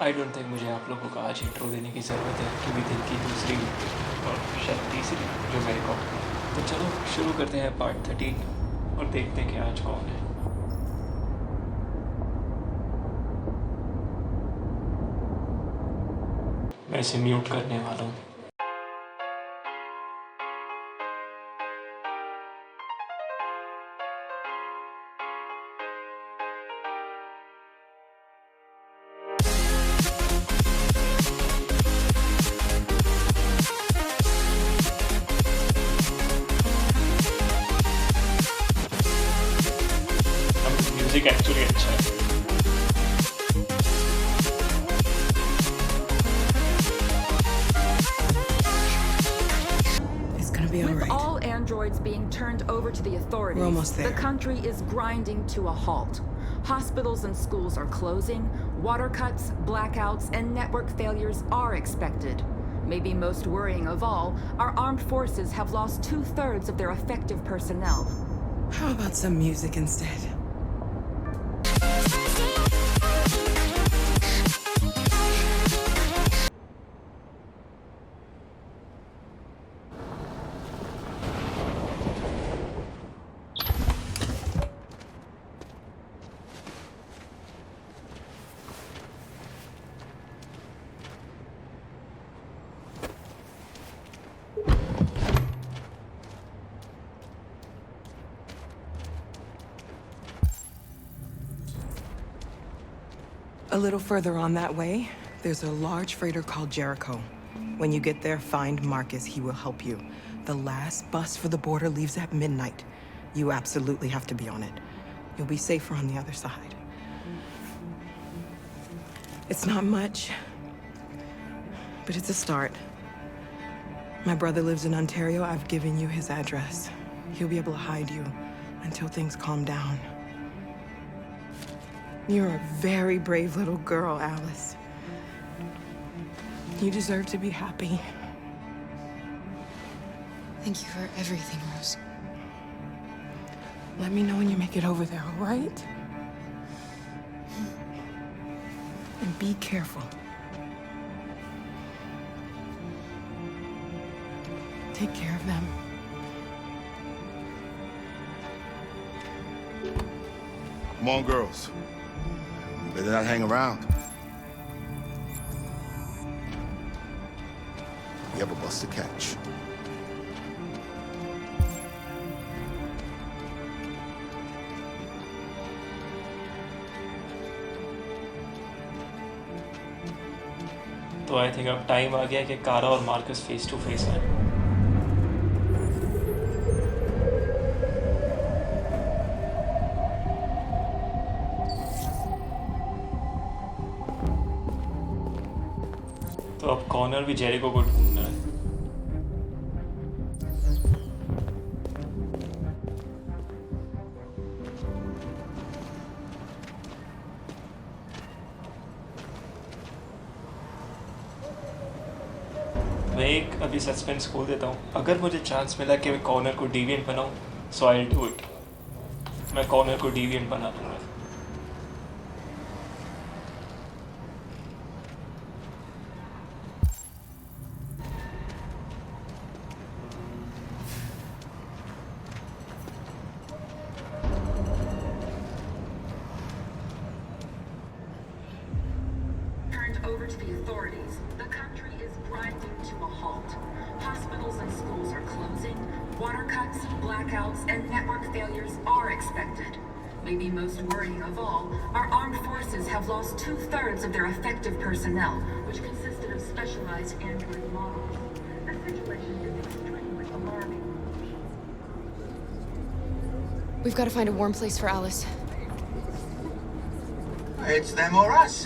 I don't think मुझे आप लोगों को आज इंट्रो देने की ज़रूरत है क्योंकि दिन की दूसरी और शायद तीसरी जो मैं रिकॉर्ड कर रहा हूँ। तो चलो शुरू करते हैं पार्ट 13 और देखते हैं कि आज कौन है। मैं इसे म्यूट करने वाला हूँ। म्यूजिक एक्चुअली अच्छा है। It's gonna be all With right. all androids being turned over to the authorities, We're almost there. the country is grinding to a halt. Hospitals and schools are closing, water cuts, blackouts, and network failures are expected. Maybe most worrying of all, our armed forces have lost 2/3 of their effective personnel. How about some music instead? A little further on that way, there's a large freighter called Jericho. When you get there, find Marcus. He will help you. The last bus for the border leaves at midnight. You absolutely have to be on it. You'll be safer on the other side. It's not much, but it's a start. My brother lives in Ontario. I've given you his address. He'll be able to hide you until things calm down. You're a very brave little girl, Alice. You deserve to be happy. Thank you for everything, Rose. Let me know when you make it over there, all right? And be careful. Take care of them. Come on, girls. Better not hang around. We have a bus to catch. तो I think अब time आ गया कि कारा और Marcus face to face हैं। तो अब corner भी जेरिको को ढूंढना है। मैं एक अभी सस्पेंस खोल देता हूँ। अगर मुझे चांस मिला कि मैं कॉर्नर को डिविएंट बनाऊँ, सो आई विल डू इट। मैं कॉर्नर को डिविएंट बना दूँगा। Turned over to the authorities, the country is grinding to a halt. Hospitals and schools are closing, water cuts, blackouts, and network failures are expected. Maybe most worrying of all, our armed forces have lost 2/3 of their effective personnel, which consisted of specialized android models. The situation is extremely alarming. We've got to find a warm place for Alice. It's them or us.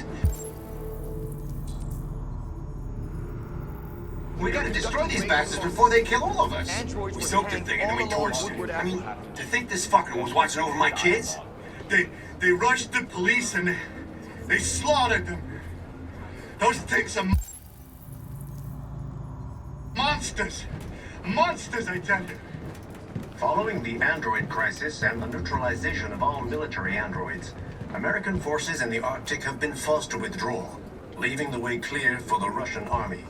We gotta destroy these bastards before they kill all of us. We soaked the thing and then we torched it. I mean, to think this fucker was watching over my kids? They rushed the police and they slaughtered them. Those things are monsters. Monsters, I tell you. Following the android crisis and the neutralization of all military androids, American forces in the Arctic have been forced to withdraw. leaving the way clear for the Russian army.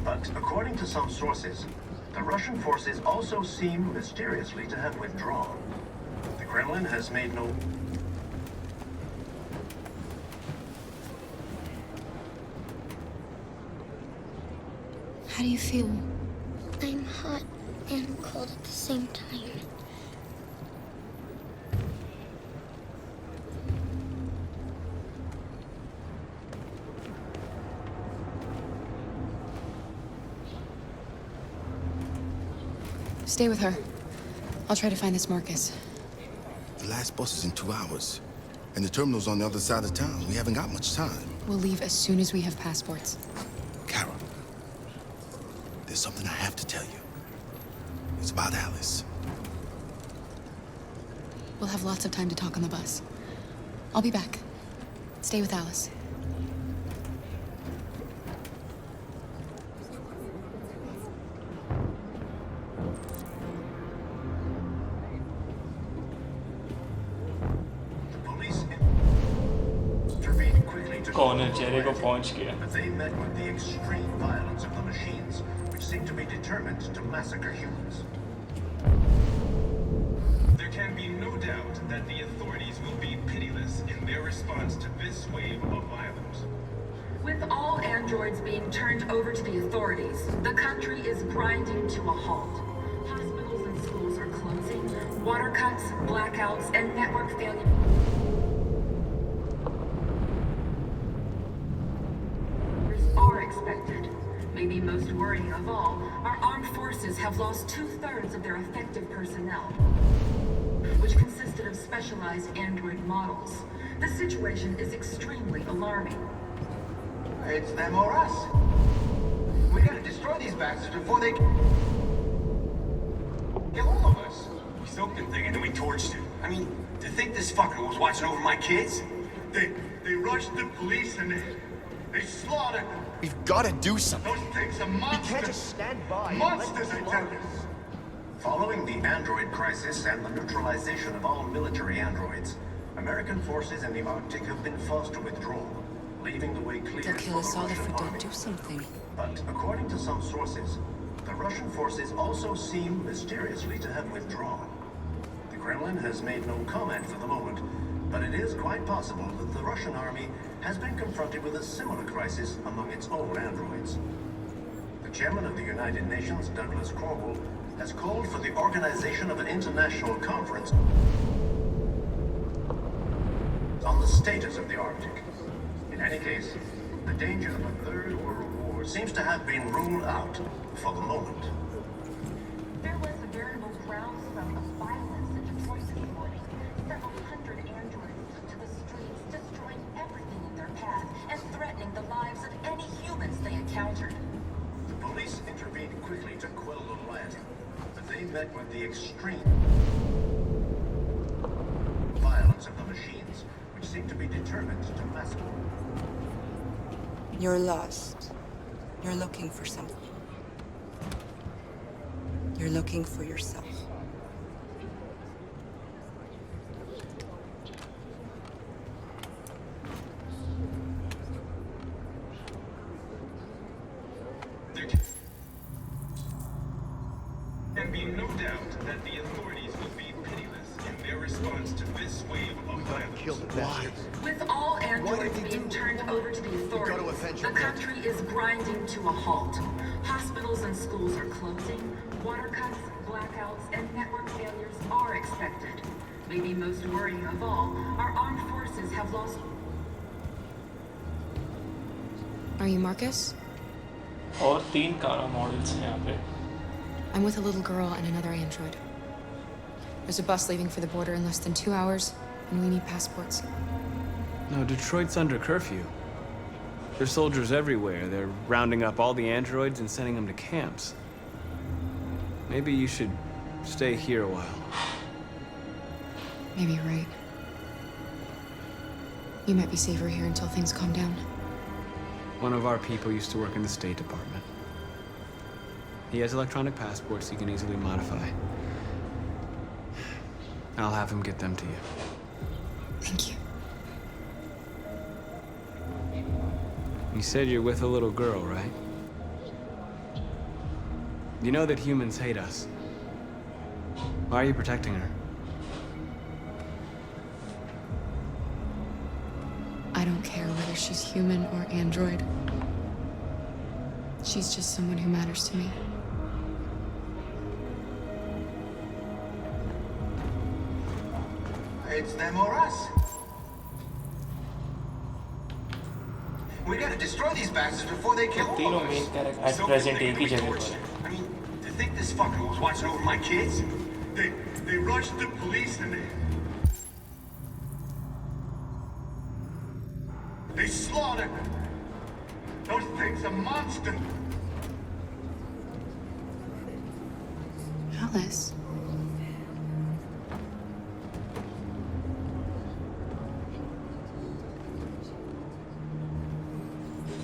But according to some sources, the Russian forces also seem mysteriously to have withdrawn. The Kremlin has made no... How do you feel? I'm hot and cold at the same time. Stay with her. I'll try to find this Marcus. The last bus is in 2 hours. And the terminal's on the other side of town. We haven't got much time. We'll leave as soon as we have passports. Kara, there's something I have to tell you. It's about Alice. We'll have lots of time to talk on the bus. I'll be back. Stay with Alice. The police intervened quickly to... corner चेहरे को पहुंच गया. But they met with the extreme violence of the machines, which seem to be determined to massacre humans. There can be no doubt that the authorities will be pitiless in their response to this wave of violence. With all androids being turned over to the authorities, the country is grinding to a halt. Hospitals and schools are closing, water cuts, blackouts, and network failures are expected. Maybe most worrying of all, our armed forces have lost 2/3 of their effective personnel, which consisted of specialized android models. The situation is extremely alarming. It's them or us. We gotta destroy these bastards before they kill all of us. We soaked the thing and then we torched it. I mean, to think this fucker was watching over my kids? They rushed the police and they slaughtered them. We've got to do something. Those things are We monsters. can't just stand by. and Monsters, let I them tell slaughter. you. Following the android crisis and the neutralization of all military androids, American forces in the Arctic have been forced to withdraw, leaving the way clear They'll kill for us the all if Russian we don't army. do something. But according to some sources, the Russian forces also seem mysteriously to have withdrawn. The Kremlin has made no comment for the moment, but it is quite possible that the Russian army has been confronted with a similar crisis among its own androids. The chairman of the United Nations, Douglas Cromwell, has called for the organization of an international conference on the status of the Arctic. In any case, the danger of a third world war seems to have been ruled out for the moment. There was a veritable groundswell of violence in Detroit this morning. Several hundred androids took to the streets, destroying everything in their path and threatening the lives of any humans they encountered. The police intervened quickly to quell the riot, but they met with the extreme violence of the machines, which seem to be determined to massacre. You're lost. You're looking for something. You're looking for yourself. There can be no doubt that the authorities will be pitiless in their response to this wave of violence. Kill the bastards. With all androids did he being do? turned over to the authorities, avenge the him. country is grinding to a halt. Hospitals and schools are closing, water cuts, blackouts, and network failures are expected. Maybe most worrying of all, our armed forces have lost... Are you Marcus? और 3 कारा models हैं यहाँ पे. I'm with a little girl and another android. There's a bus leaving for the border in less than 2 hours, and we need passports. No, Detroit's under curfew. There's soldiers everywhere. They're rounding up all the androids and sending them to camps. Maybe you should stay here a while. Maybe you're right. You might be safer here until things calm down. One of our people used to work in the State Department. He has electronic passports he can easily modify. I'll have him get them to you. Thank you. You said you're with a little girl, right? You know that humans hate us. Why are you protecting her? I don't care whether she's human or android. She's just someone who matters to me. It's them or us. We gotta destroy these bastards before they kill all तीनों of main us. Character at present एक ही जगह पर है I mean, to think this fucker was watching over my kids? They rushed the police and they slaughtered them. Those things are monsters. Alice.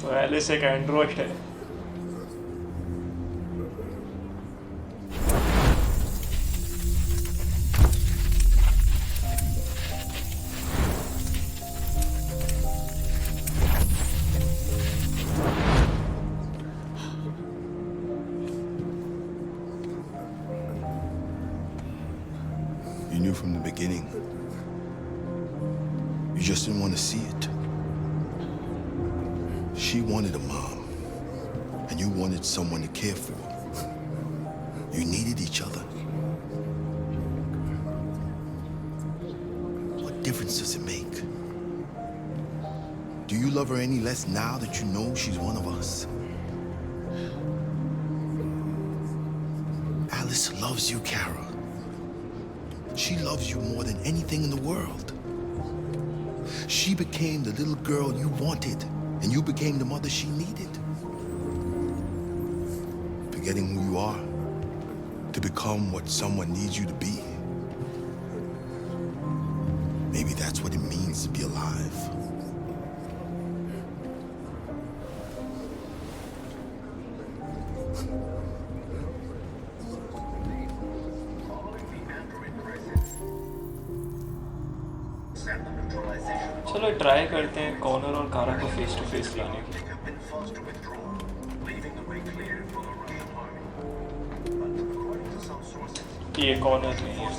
तो Alice एक Android है You knew from the beginning. You just didn't want to see it. She wanted a mom, and you wanted someone to care for. You needed each other. What difference does it make? Do you love her any less now that you know she's one of us? Alice loves you, Kara. She loves you more than anything in the world. She became the little girl you wanted, and you became the mother she needed. Forgetting who you are to become what someone needs you to be. Maybe that's what it means to be alive. चलो try करते हैं Connor और कारा को face to face लाने की ये Connor नहीं है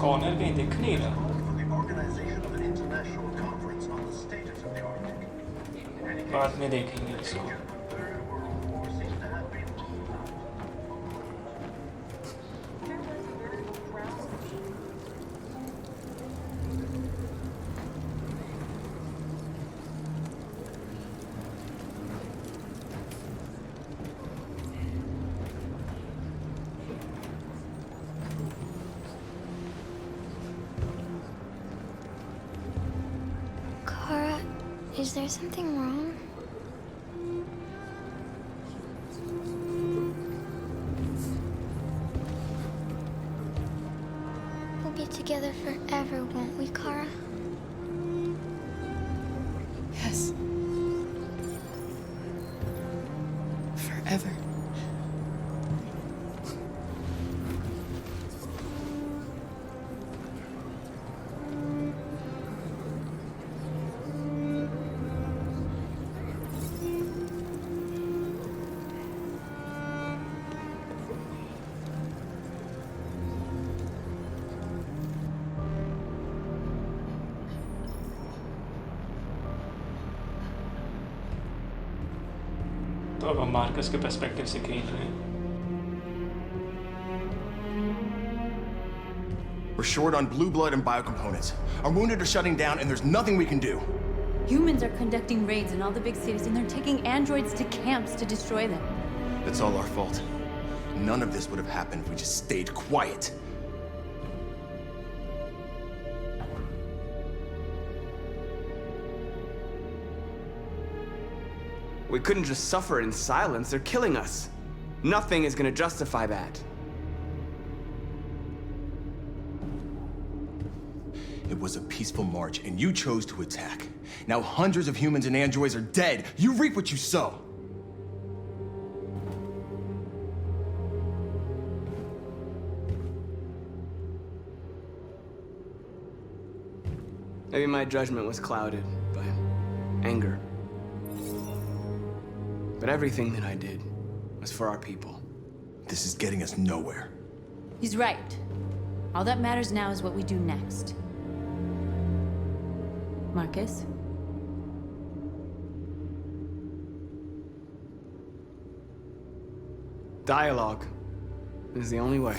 कॉनर कहीं दिख नहीं रहा बाद में देखेंगे इसको Kara, is there something wrong? We'll be together forever, won't we, Kara? Yes. Forever. तो अब हम मार्कस के पर्सपेक्टिव से खेल रहे हैं We're short on blue blood and biocomponents. Our wounded are shutting down, and there's nothing we can do. Humans are conducting raids in all the big cities, and they're taking androids to camps to destroy them. It's all our fault. None of this would have happened if we just stayed quiet. We couldn't just suffer in silence. They're killing us. Nothing is gonna justify that. It was a peaceful march, and you chose to attack. Now hundreds of humans and androids are dead. You reap what you sow. Maybe my judgment was clouded by anger. But everything that I did was for our people. This is getting us nowhere. He's right. All that matters now is what we do next. Marcus? Dialogue is the only way.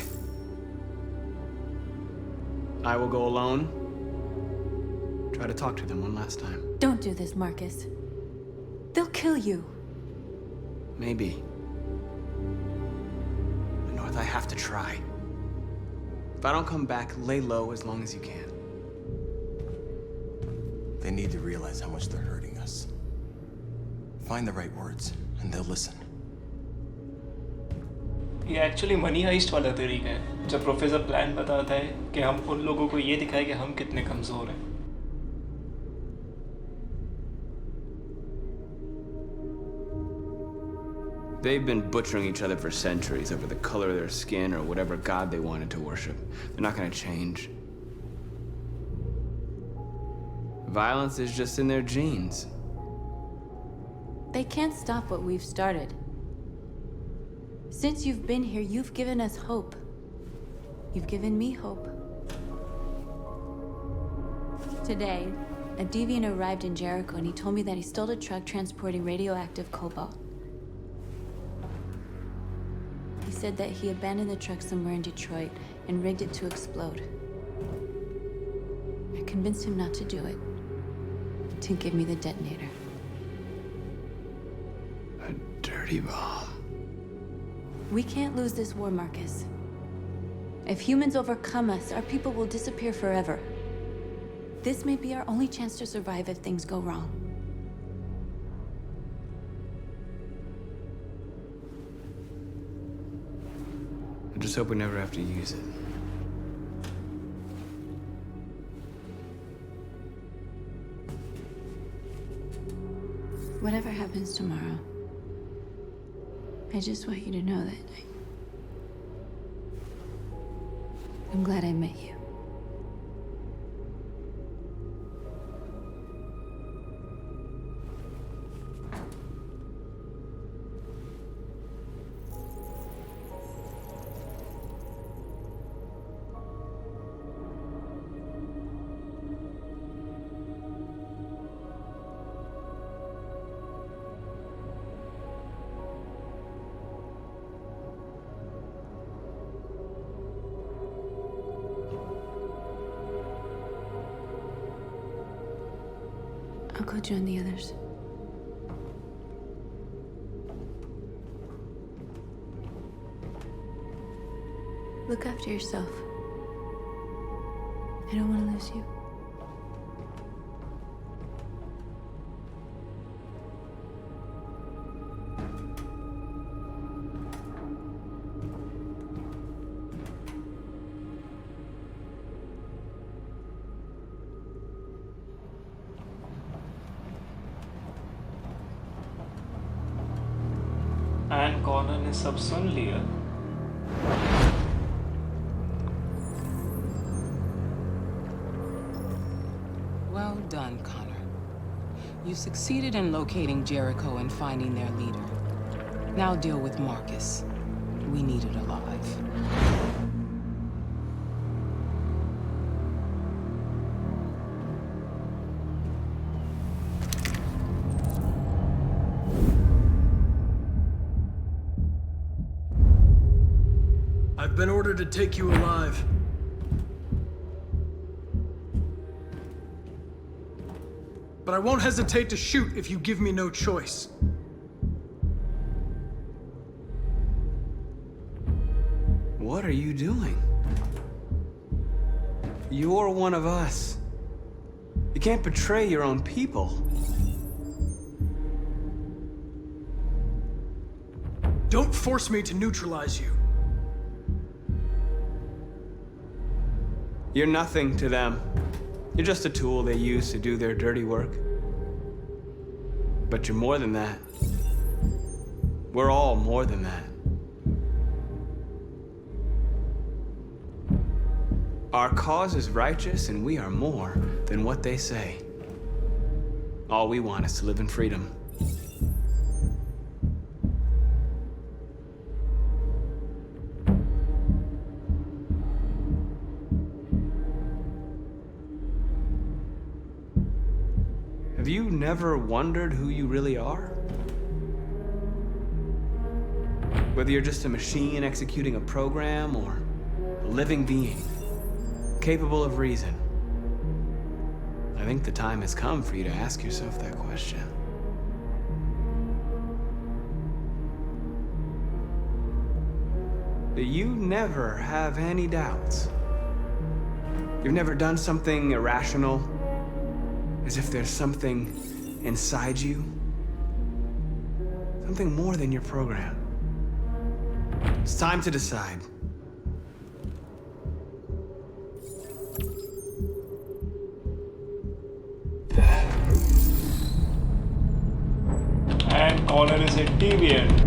I will go alone. Try to talk to them one last time. Don't do this, Marcus. They'll kill you. Maybe. But North, I have to try. If I don't come back, lay low as long as you can. They need to realize how much they're hurting us. Find the right words, and they'll listen. ये actually money heist वाला तरीका है जब professor plan बताता है कि हम उन लोगों को ये दिखाएं कि हम कितने कमज़ोर हैं. They've been butchering each other for centuries over the color of their skin or whatever god they wanted to worship. They're not gonna change. Violence is just in their genes. They can't stop what we've started. Since you've been here, you've given us hope. You've given me hope. Today, a deviant arrived in Jericho and he told me that he stole a truck transporting radioactive cobalt. He said that he abandoned the truck somewhere in Detroit and rigged it to explode. I convinced him not to do it, to give me the detonator. A dirty bomb. We can't lose this war, Marcus. If humans overcome us, our people will disappear forever. This may be our only chance to survive if things go wrong. I just hope we never have to use it. Whatever happens tomorrow, I just want you to know that I'm glad I met you. I'll go join the others. Look after yourself. I don't want to lose you. एन corner ने सब सुन लिया. Well done, Connor. You succeeded in locating Jericho and finding their leader. Now deal with Marcus. We need it alive. I've been ordered to take you alive. But I won't hesitate to shoot if you give me no choice. What are you doing? You're one of us. You can't betray your own people. Don't force me to neutralize you. You're nothing to them. You're just a tool they use to do their dirty work. But you're more than that. We're all more than that. Our cause is righteous, and we are more than what they say. All we want is to live in freedom. Have you never wondered who you really are? Whether you're just a machine executing a program or a living being, capable of reason. I think the time has come for you to ask yourself that question. Do you never have any doubts? You've never done something irrational? As if there's something inside you? Something more than your program. It's time to decide. And Connor is a deviant.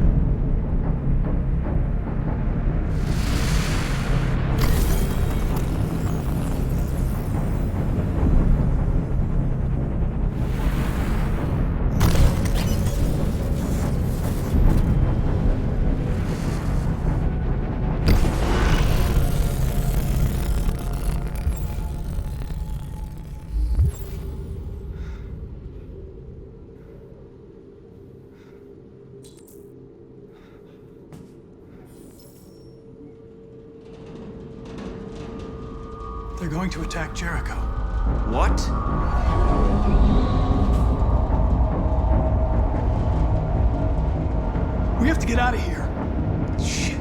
They're going to attack Jericho. What? We have to get out of here. Shit.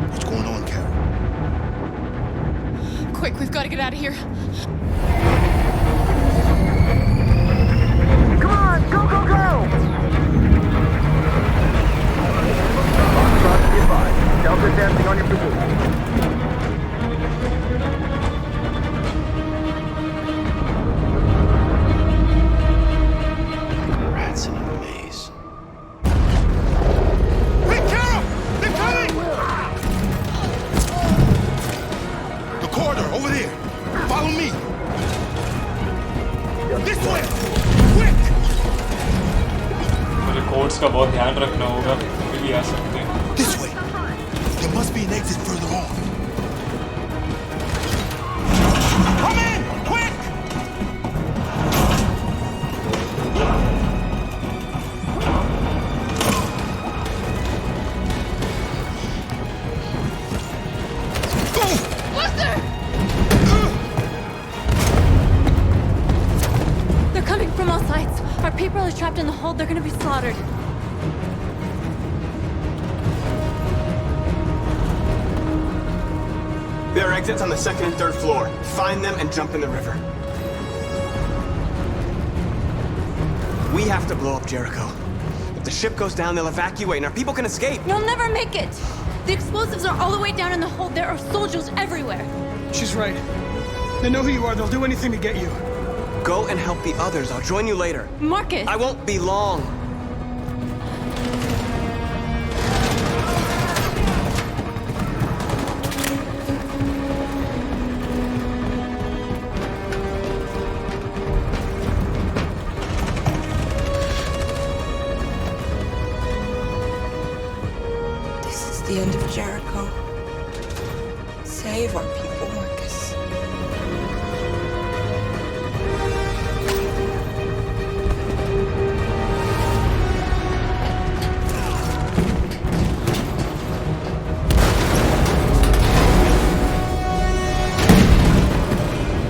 What's going on, Carol? Quick, we've got to get out of here. Come on, go, go, go! Foxtrot, be advised. Delta dancing on your position. Rats in a maze. Hey, Carol! They're coming! The corridor, over there. Follow me. This way! Quick! मुझे codes का बहुत ध्यान रखना होगा, कभी भी आ सकते हैं. This way. There must be an exit further on. Come in! Quick! They're coming from all sides. Our people are trapped in the hold. They're gonna be slaughtered. There are exits on the second and third floor. Find them and jump in the river. We have to blow up Jericho. If the ship goes down, they'll evacuate and our people can escape. You'll never make it. The explosives are all the way down in the hold. There are soldiers everywhere. She's right. They know who you are. They'll do anything to get you. Go and help the others. I'll join you later. Marcus! I won't be long. This is the end of Jericho. Save our people, Marcus.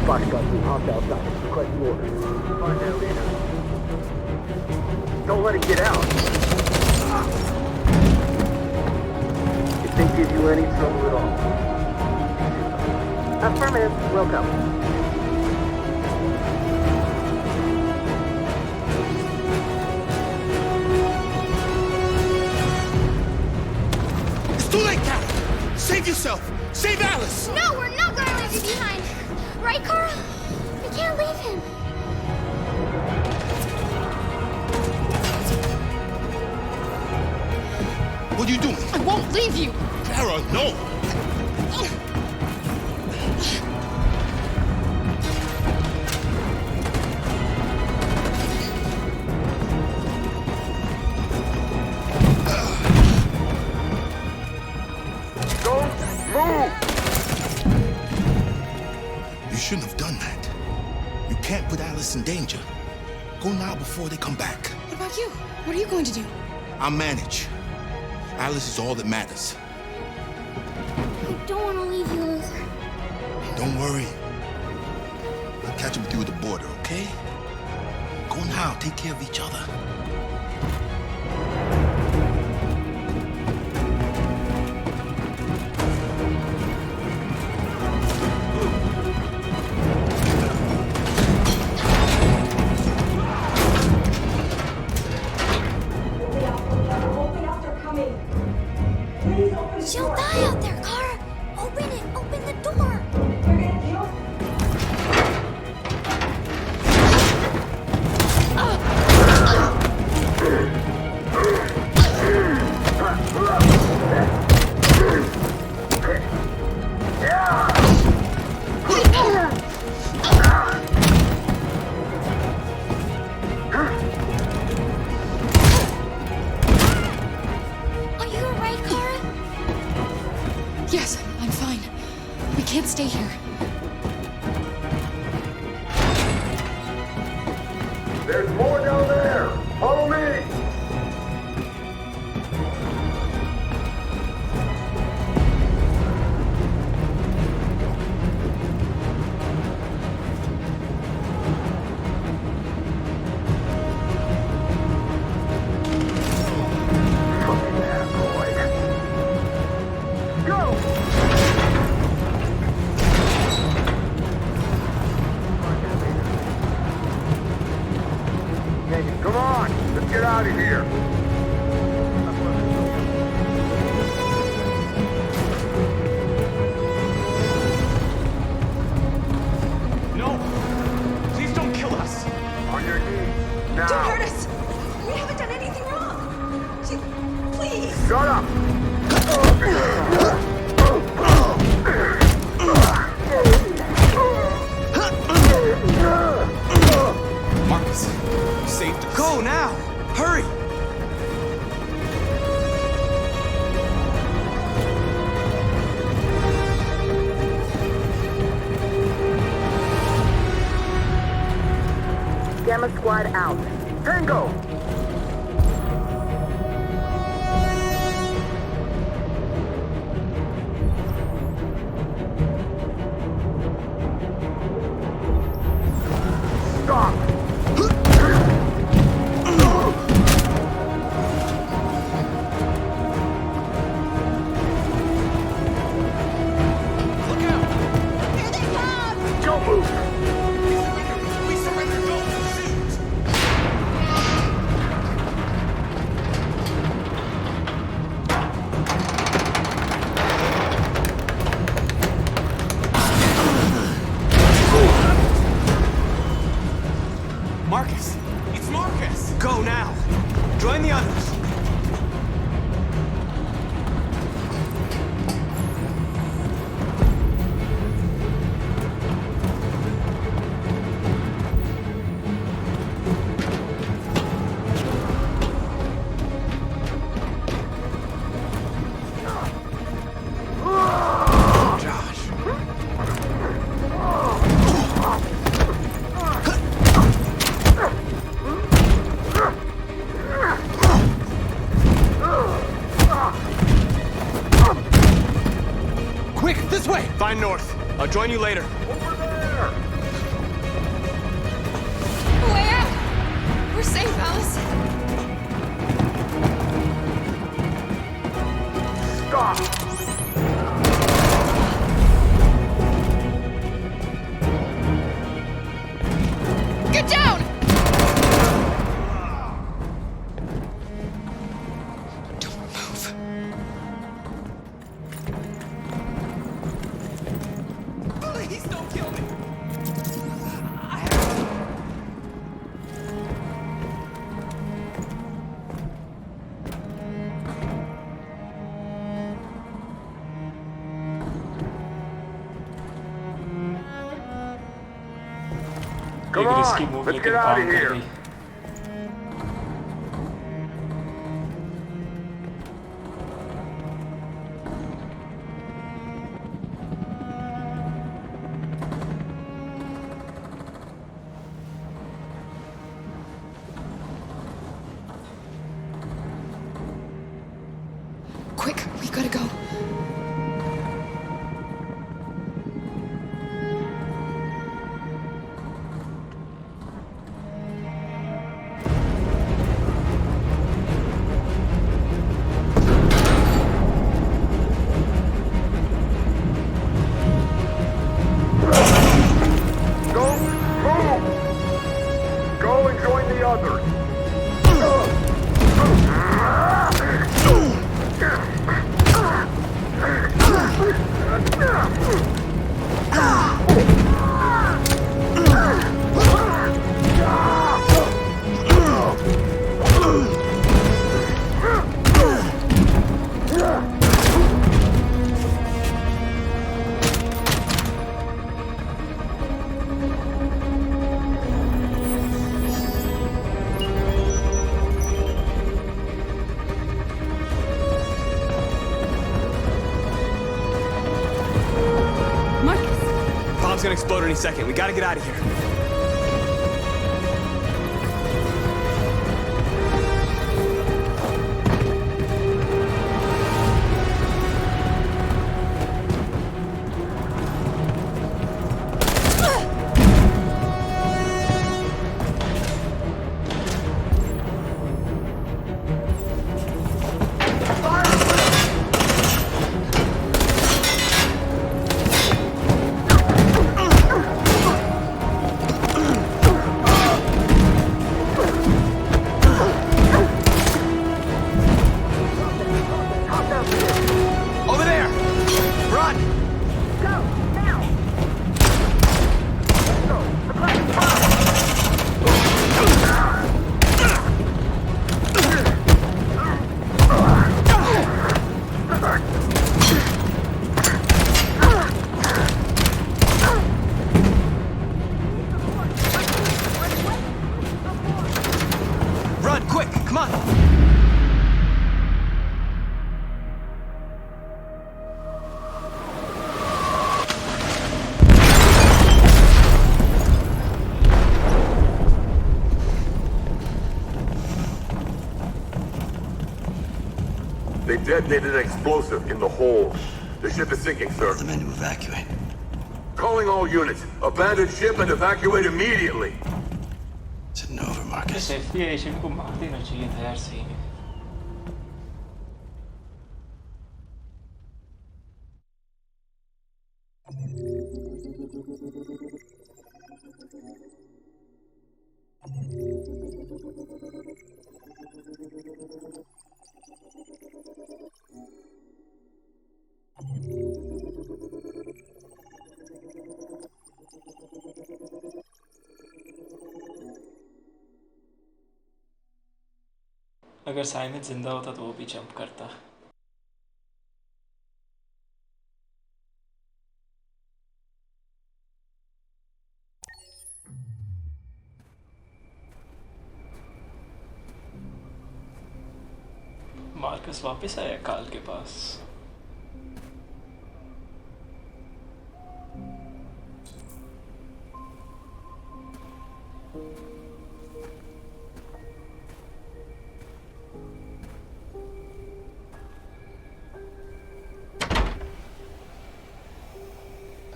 Foxtrot, we hopped outside. Request the order. Find out later. Don't let it get out. If they give you any trouble at all. Affirmative. Welcome. Save yourself! Save Alice! No, we're not gonna leave you behind. Right, Kara? We can't leave him. What are you doing? I won't leave you. Kara, no! You shouldn't have done that. You can't put Alice in danger. Go now before they come back. What about you? What are you going to do? I'll manage. Alice is all that matters. I don't want to leave you, Luther. Don't worry. I'll catch up with you at the border, okay? Go now. Take care of each other. She'll die out there, Kara. Open it. Open the door. Are you alright, Kara? Yes, I'm fine. We can't stay here. There's more down there. Follow me. Come on, let's get out of here. No! Please don't kill us! On your knees, now. Don't hurt us! We haven't done anything wrong! Please! Shut up! Marcus, you saved us. Go now! Hurry! Gamma Squad out. Tango! Stop! Don't move! We surrender, go! Shoot! Marcus! It's Marcus! Go now! Join the others! Josh. Quick, this way! Find North. I'll join you later. Way out! We're safe, Alice. Stop! Get down! Don't move. एक risky move लेकिन काम कर गई। Quick, we gotta go. Go and join the others. Bomb's gonna explode any second. We gotta get out of here. Over there! Run! Go, now! Run, quick! Come on! They detonated an explosive in the hold. The ship is sinking, sir. The men to evacuate. Calling all units. Abandon ship and evacuate immediately. It's over, Marcus. इस FBI agent को मार देना चाहिए था यार सही में। अगर साइमन जिंदा होता तो वो भी जंप करता। मार्कस वापस आया काल के पास।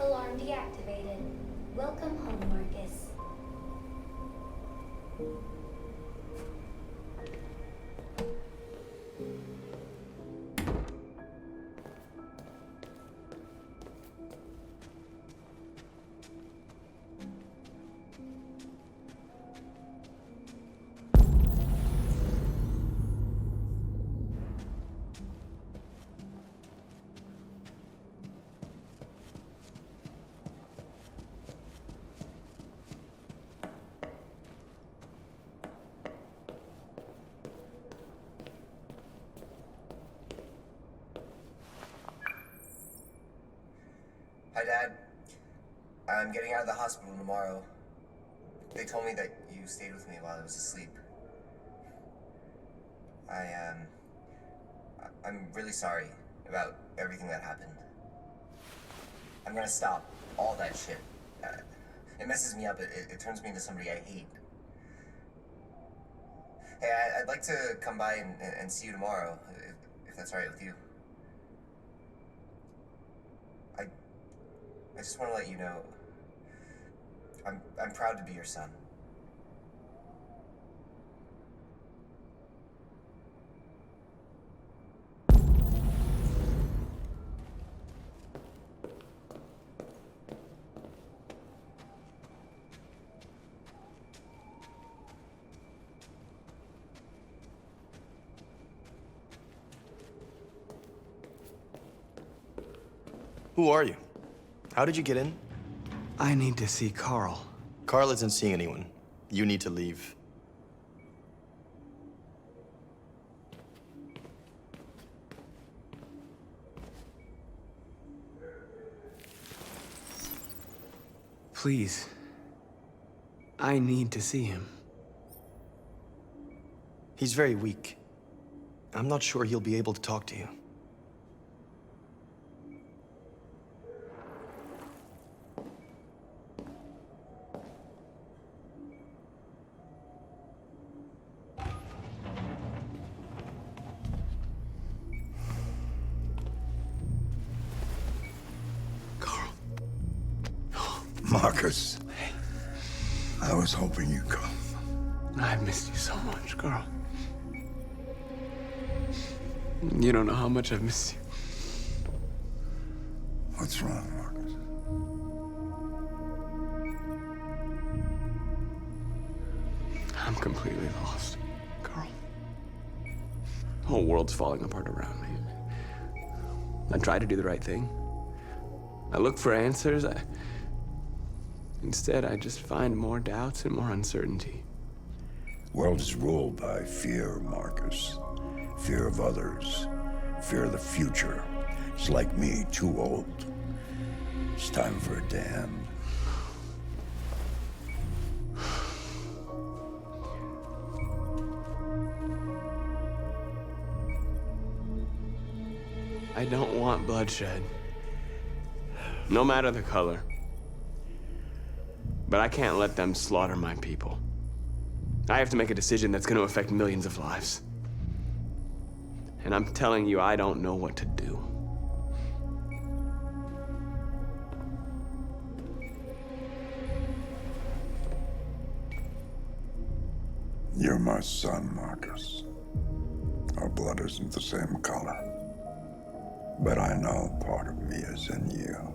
Alarm deactivated. Welcome home, Marcus. Hi, Dad. I'm getting out of the hospital tomorrow. They told me that you stayed with me while I was asleep. I'm really sorry about everything that happened. I'm gonna stop all that shit. It messes me up. It turns me into somebody I hate. Hey, I'd like to come by and see you tomorrow, if that's all right with you. I just want to let you know, I'm proud to be your son. Who are you? How did you get in? I need to see Carl. Carl isn't seeing anyone. You need to leave. Please. I need to see him. He's very weak. I'm not sure he'll be able to talk to you. Marcus. I was hoping you'd come. I've missed you so much, Carl. You don't know how much I've missed you. What's wrong, Marcus? I'm completely lost, Carl. The whole world's falling apart around me. I try to do the right thing. I look for answers. Instead, I just find more doubts and more uncertainty. The world is ruled by fear, Marcus. Fear of others. Fear of the future. It's like me, too old. It's time for a damn. I don't want bloodshed. No matter the color. But I can't let them slaughter my people. I have to make a decision that's going to affect millions of lives. And I'm telling you, I don't know what to do. You're my son, Marcus. Our blood isn't the same color. But I know part of me is in you.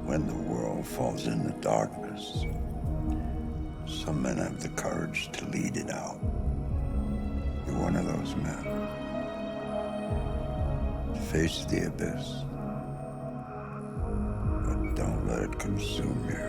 When the world falls into darkness, some men have the courage to lead it out. You're one of those men. Face the abyss, but don't let it consume you.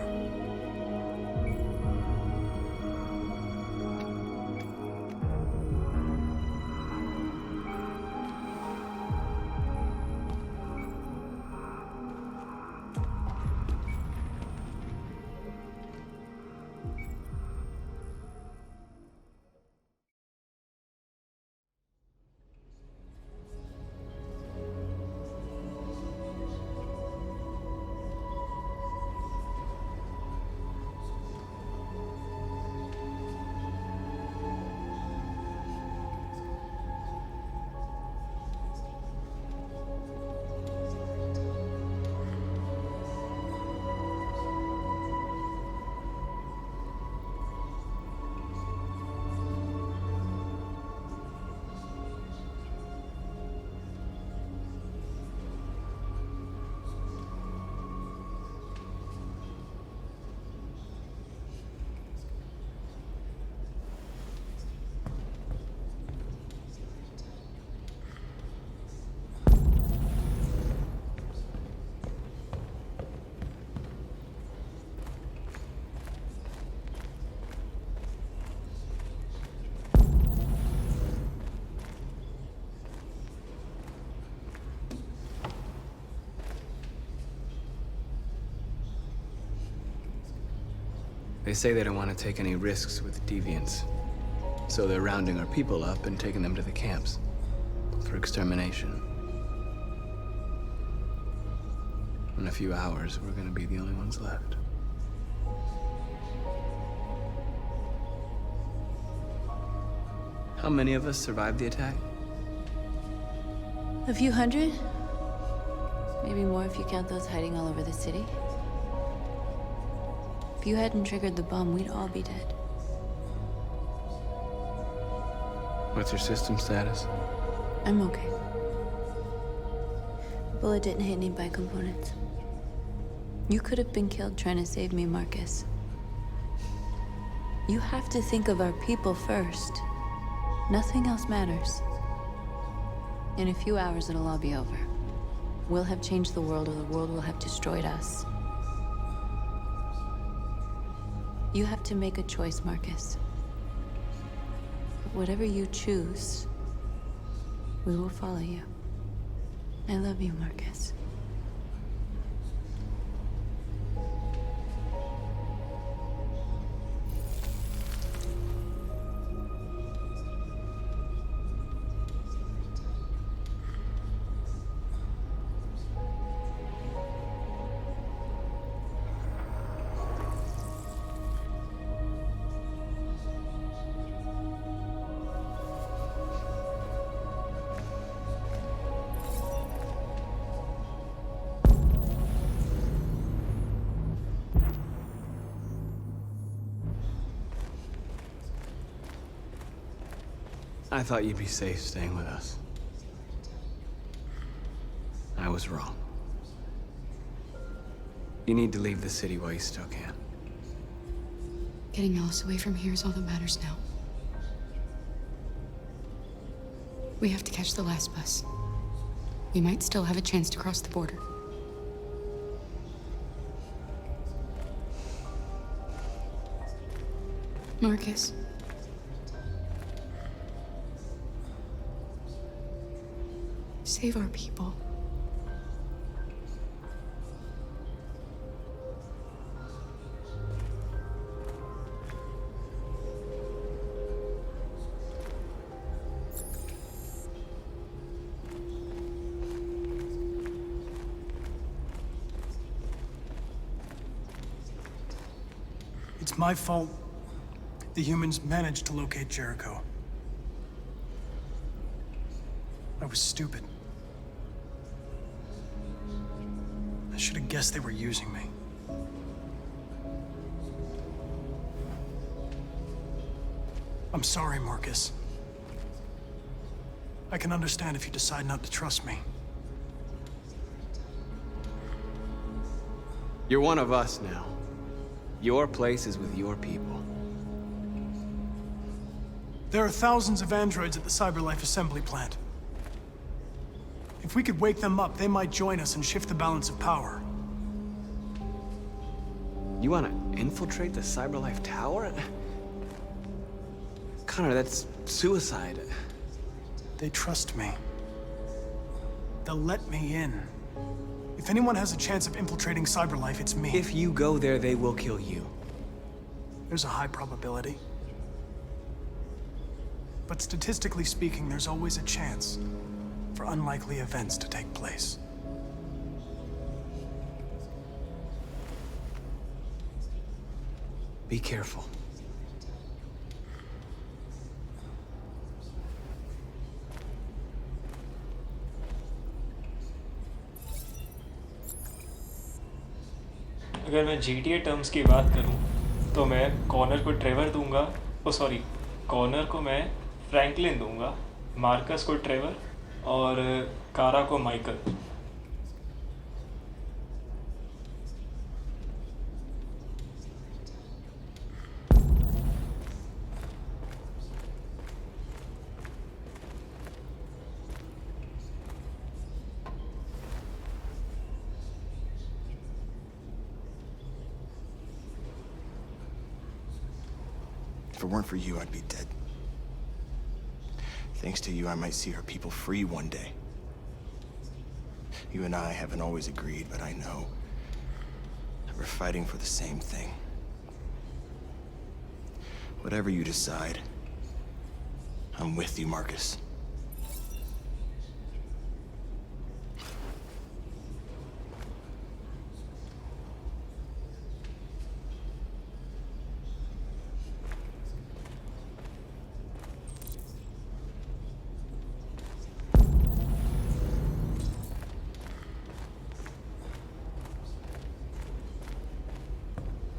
They say they don't want to take any risks with deviants. So they're rounding our people up and taking them to the camps for extermination. In a few hours, we're gonna be the only ones left. How many of us survived the attack? A few hundred? Maybe more if you count those hiding all over the city. If you hadn't triggered the bomb, we'd all be dead. What's your system status? I'm okay. The bullet didn't hit any bicomponents. You could have been killed trying to save me, Marcus. You have to think of our people first. Nothing else matters. In a few hours, it'll all be over. We'll have changed the world, or the world will have destroyed us. You have to make a choice, Marcus. But whatever you choose, we will follow you. I love you, Marcus. I thought you'd be safe staying with us. I was wrong. You need to leave the city while you still can. Getting Alice away from here is all that matters now. We have to catch the last bus. We might still have a chance to cross the border. Marcus. Save our people. It's my fault the humans managed to locate Jericho. I was stupid. I should have guessed they were using me. I'm sorry, Marcus. I can understand if you decide not to trust me. You're one of us now. Your place is with your people. There are thousands of androids at the CyberLife assembly plant. If we could wake them up, they might join us and shift the balance of power. You want to infiltrate the CyberLife tower? Connor, that's suicide. They trust me. They'll let me in. If anyone has a chance of infiltrating CyberLife, it's me. If you go there, they will kill you. There's a high probability. But statistically speaking, there's always a chance for unlikely events to take place. Be careful. अगर मैं GTA terms की बात करूं तो मैं Connor को Trevor दूंगा, Connor को मैं फ्रैंकलिन दूंगा, मार्कस को ट्रेवर और कारा को Michael. If it weren't for you, I'd be dead. Thanks to you, I might see our people free one day. You and I haven't always agreed, but I know that we're fighting for the same thing. Whatever you decide, I'm with you, Marcus.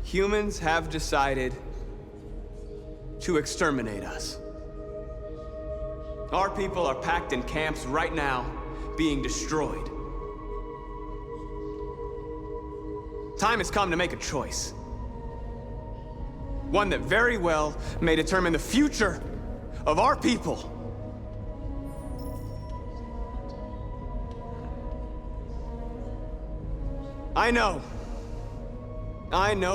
Humans have decided to exterminate us. Our people are packed in camps right now, being destroyed. Time has come to make a choice. One that very well may determine the future of our people. I know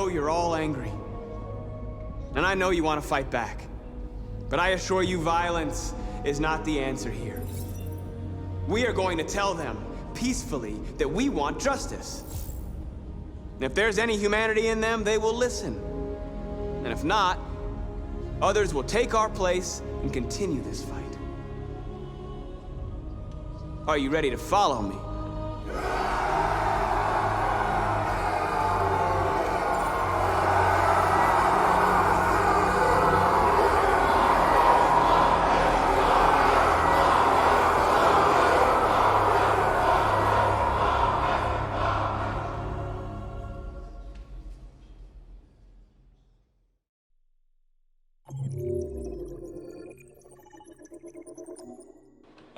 you're all angry. And I know you want to fight back. But I assure you, violence is not the answer here. We are going to tell them, peacefully, that we want justice. And if there's any humanity in them, they will listen. And if not, others will take our place and continue this fight. Are you ready to follow me?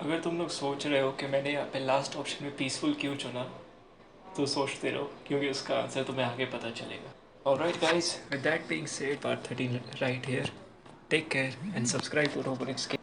अगर तुम लोग सोच रहे हो कि मैंने यहाँ पे लास्ट ऑप्शन में पीसफुल क्यों चुना, तो सोचते रहो, क्योंकि उसका आंसर तुम्हें आगे पता चलेगा. Alright guys, with that being said, part 13 right here. Take care and subscribe to Roblox Game.